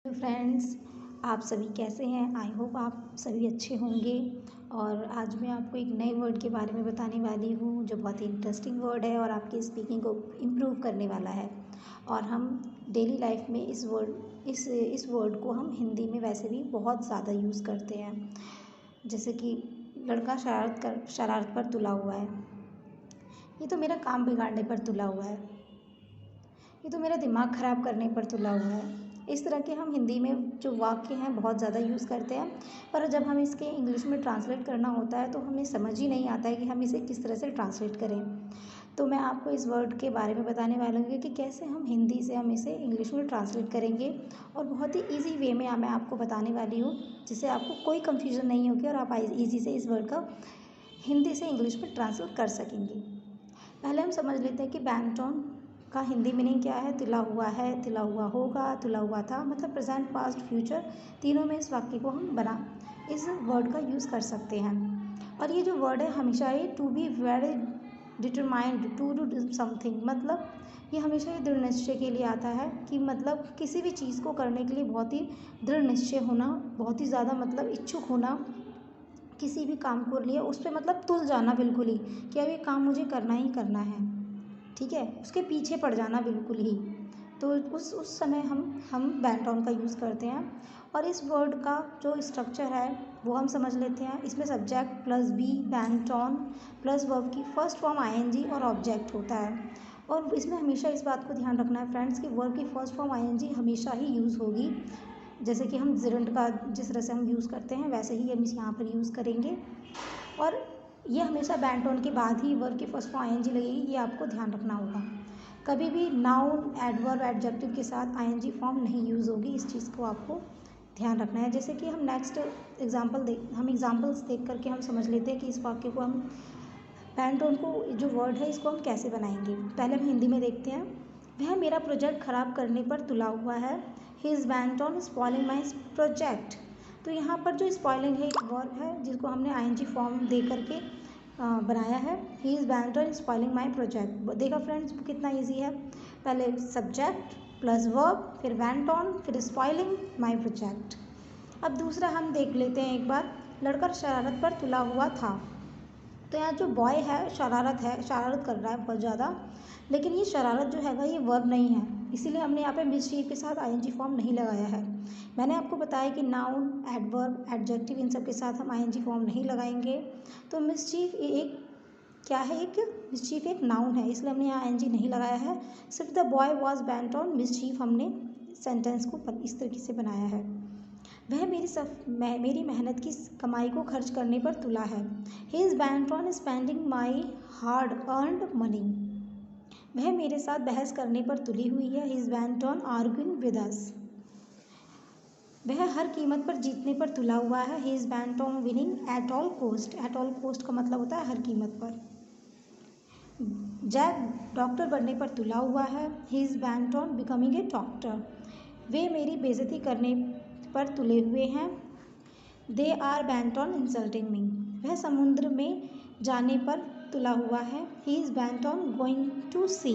तो फ्रेंड्स, आप सभी कैसे हैं? आई होप आप सभी अच्छे होंगे। और आज मैं आपको एक नए वर्ड के बारे में बताने वाली हूँ जो बहुत ही इंटरेस्टिंग वर्ड है और आपकी स्पीकिंग को इम्प्रूव करने वाला है। और हम डेली लाइफ में इस वर्ड को हम हिंदी में वैसे भी बहुत ज़्यादा यूज़ करते हैं। जैसे कि लड़का शरारत पर तुला हुआ है, ये तो मेरा काम बिगाड़ने पर तुला हुआ है, ये तो मेरा दिमाग ख़राब करने पर तुला हुआ है। इस तरह के हम हिंदी में जो वाक्य हैं बहुत ज़्यादा यूज़ करते हैं, पर जब हम इसके इंग्लिश में ट्रांसलेट करना होता है तो हमें समझ ही नहीं आता है कि हम इसे किस तरह से ट्रांसलेट करें। तो मैं आपको इस वर्ड के बारे में बताने वाली हूँ कि कैसे हम हिंदी से हम इसे इंग्लिश में ट्रांसलेट करेंगे, और बहुत ही ईजी वे में मैं आपको बताने वाली हूँ जिससे आपको कोई कन्फ्यूज़न नहीं होगी और आप ईजी से इस वर्ड का हिंदी से इंग्लिश में ट्रांसलेट कर सकेंगे। पहले हम समझ लेते हैं कि बैंटोन का हिंदी मीनिंग क्या है। तुला हुआ है, तुला हुआ होगा, तुला हुआ था, मतलब प्रेजेंट, पास्ट, फ्यूचर, तीनों में इस वाक्य को हम इस वर्ड का यूज़ कर सकते हैं। और ये जो वर्ड है हमेशा ही to be very determined to do something, मतलब ये हमेशा ही दृढ़ निश्चय के लिए आता है कि मतलब किसी भी चीज़ को करने के लिए बहुत ही दृढ़ निश्चय होना, बहुत ही ज़्यादा मतलब इच्छुक होना, किसी भी काम को लिए उस पर मतलब तुल जाना बिल्कुल ही कि अब ये काम मुझे करना ही करना है, ठीक है, उसके पीछे पड़ जाना बिल्कुल ही। तो उस समय हम बैंटोन का यूज़ करते हैं। और इस वर्ड का जो स्ट्रक्चर है वो हम समझ लेते हैं। इसमें सब्जेक्ट प्लस बी, बैंटोन प्लस वर्ब की फर्स्ट फॉर्म आईएनजी और ऑब्जेक्ट होता है। और इसमें हमेशा इस बात को ध्यान रखना है फ्रेंड्स कि वर्ब की फर्स्ट फॉर्म आईएनजी हमेशा ही यूज़ होगी। जैसे कि हम जिरंट का जिस तरह से हम यूज़ करते हैं वैसे ही हम इस यहाँ पर यूज़ करेंगे। और ये हमेशा बैंटोन के बाद ही वर्ब की फर्स्ट फॉर्म आईएनजी लगेगी, ये आपको ध्यान रखना होगा। कभी भी नाउन, एडवर्ब, एडजेक्टिव के साथ आईएनजी फॉर्म नहीं यूज़ होगी, इस चीज़ को आपको ध्यान रखना है। जैसे कि हम नेक्स्ट एग्जाम्पल्स देख करके हम समझ लेते हैं कि इस वाक्य को हम बैंटोन को जो वर्ड है इसको हम कैसे बनाएंगे। पहले हम हिंदी में देखते हैं। वह मेरा प्रोजेक्ट ख़राब करने पर तुला हुआ है। He is bent on spoiling my project. तो यहाँ पर जो स्पॉइलिंग है एक वर्ब है जिसको हमने आईएनजी फॉर्म दे करके बनाया है। He is bent on spoiling my project. देखा फ्रेंड्स कितना ईजी है। पहले सब्जेक्ट प्लस वर्ब, फिर बैंट ऑन, फिर स्पॉइलिंग माई प्रोजेक्ट। अब दूसरा हम देख लेते हैं एक बार। लड़का शरारत पर तुला हुआ था। तो यहाँ जो बॉय है शरारत कर रहा है बहुत ज़्यादा, लेकिन ये शरारत जो हैगा ये वर्ब नहीं है, इसीलिए हमने यहाँ पे मिसचीफ के साथ आईएनजी फॉर्म नहीं लगाया है। मैंने आपको बताया कि नाउन, एडवर्ब, एडजेक्टिव इन सब के साथ हम आईएनजी फॉर्म नहीं लगाएंगे। तो मिसचीफ एक क्या है, एक मिसचीफ एक नाउन है, इसलिए हमने यहाँ आईएनजी नहीं लगाया है। सिर्फ the boy was बैंट on mischief हमने सेंटेंस को इस तरीके से बनाया है। वह मेरी मेहनत की कमाई को खर्च करने पर तुला है। He is bent on spending my hard earned money. वह मेरे साथ बहस करने पर तुली हुई है। He is bent on arguing with us. वह हर कीमत पर जीतने पर तुला हुआ है। He is bent on winning at all cost. At all cost का मतलब होता है हर कीमत पर। जैक डॉक्टर बनने पर तुला हुआ है। He is bent on becoming a doctor. वे मेरी बेइज्जती करने पर तुले हुए हैं। They are bent on insulting me. वह समुद्र में जाने पर तुला हुआ है। He is bent on going to C.